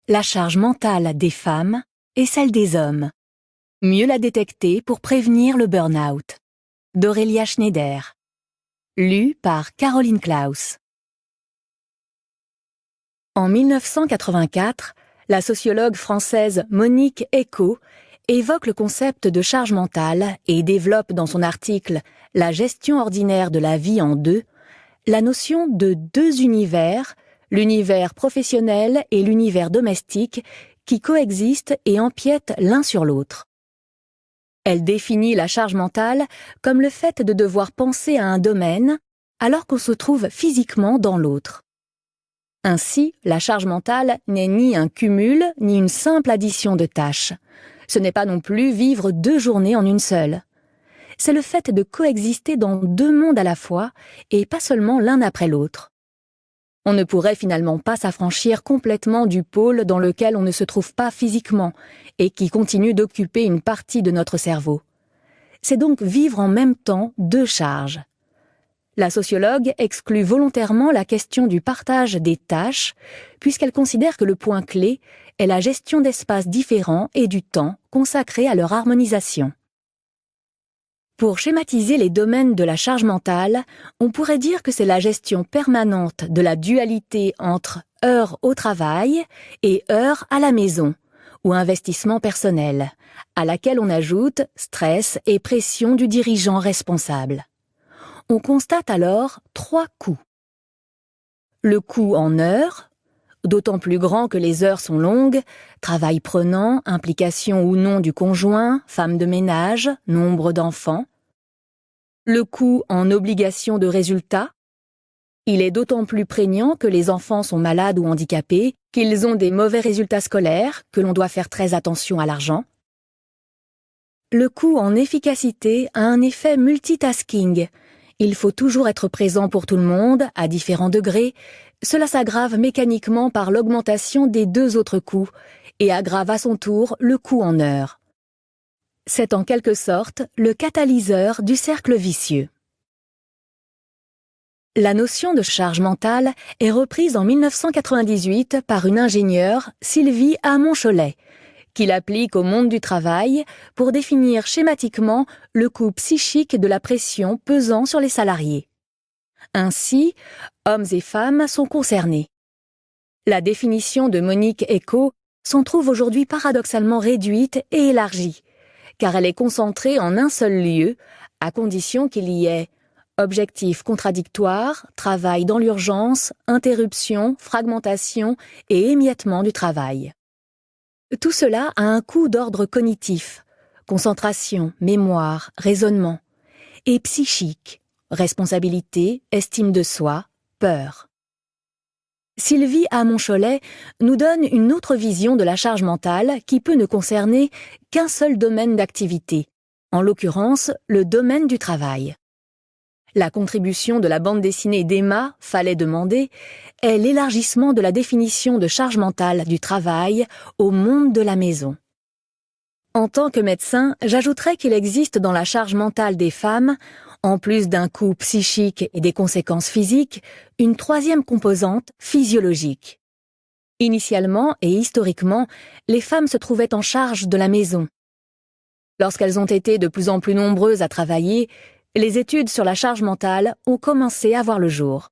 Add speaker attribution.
Speaker 1: la charge mentale des femmes et celle des hommes. Mieux la détecter pour prévenir le burn-out. D'Aurélia Schneider. Lu par Caroline Klaus. En 1984, la sociologue française Monique Eco évoque le concept de charge mentale et développe dans son article « La gestion ordinaire de la vie en deux » la notion de deux univers, l'univers professionnel et l'univers domestique, qui coexistent et empiètent l'un sur l'autre. Elle définit la charge mentale comme le fait de devoir penser à un domaine alors qu'on se trouve physiquement dans l'autre. Ainsi, la charge mentale n'est ni un cumul, ni une simple addition de tâches. Ce n'est pas non plus vivre 2 journées en une seule. C'est le fait de coexister dans 2 mondes à la fois et pas seulement l'un après l'autre. On ne pourrait finalement pas s'affranchir complètement du pôle dans lequel on ne se trouve pas physiquement et qui continue d'occuper une partie de notre cerveau. C'est donc vivre en même temps 2 charges. La sociologue exclut volontairement la question du partage des tâches, puisqu'elle considère que le point clé est la gestion d'espaces différents et du temps consacré à leur harmonisation. Pour schématiser les domaines de la charge mentale, on pourrait dire que c'est la gestion permanente de la dualité entre heures au travail et heures à la maison, ou investissement personnel, à laquelle on ajoute stress et pression du dirigeant responsable. On constate alors 3 coûts. Le coût en heures, d'autant plus grand que les heures sont longues, travail prenant, implication ou non du conjoint, femme de ménage, nombre d'enfants. Le coût en obligation de résultat. Il est d'autant plus prégnant que les enfants sont malades ou handicapés, qu'ils ont des mauvais résultats scolaires, que l'on doit faire très attention à l'argent. Le coût en efficacité a un effet multitasking. Il faut toujours être présent pour tout le monde, à différents degrés. Cela s'aggrave mécaniquement par l'augmentation des 2 autres coûts et aggrave à son tour le coût en heures. C'est en quelque sorte le catalyseur du cercle vicieux. La notion de charge mentale est reprise en 1998 par une ingénieure, Sylvie Hamon-Cholet, qui l'applique au monde du travail pour définir schématiquement le coût psychique de la pression pesant sur les salariés. Ainsi, hommes et femmes sont concernés. La définition de Monique Eco s'en trouve aujourd'hui paradoxalement réduite et élargie, car elle est concentrée en un seul lieu, à condition qu'il y ait objectifs contradictoires, travail dans l'urgence, interruption, fragmentation et émiettement du travail. Tout cela a un coût d'ordre cognitif, concentration, mémoire, raisonnement, et psychique, responsabilité, estime de soi, peur. Sylvie Hamon-Cholet nous donne une autre vision de la charge mentale qui peut ne concerner qu'un seul domaine d'activité, en l'occurrence le domaine du travail. La contribution de la bande dessinée d'Emma, Fallait demander, est l'élargissement de la définition de charge mentale du travail au monde de la maison. En tant que médecin, j'ajouterais qu'il existe dans la charge mentale des femmes, en plus d'un coût psychique et des conséquences physiques, une 3e composante physiologique. Initialement et historiquement, les femmes se trouvaient en charge de la maison. Lorsqu'elles ont été de plus en plus nombreuses à travailler, les études sur la charge mentale ont commencé à voir le jour.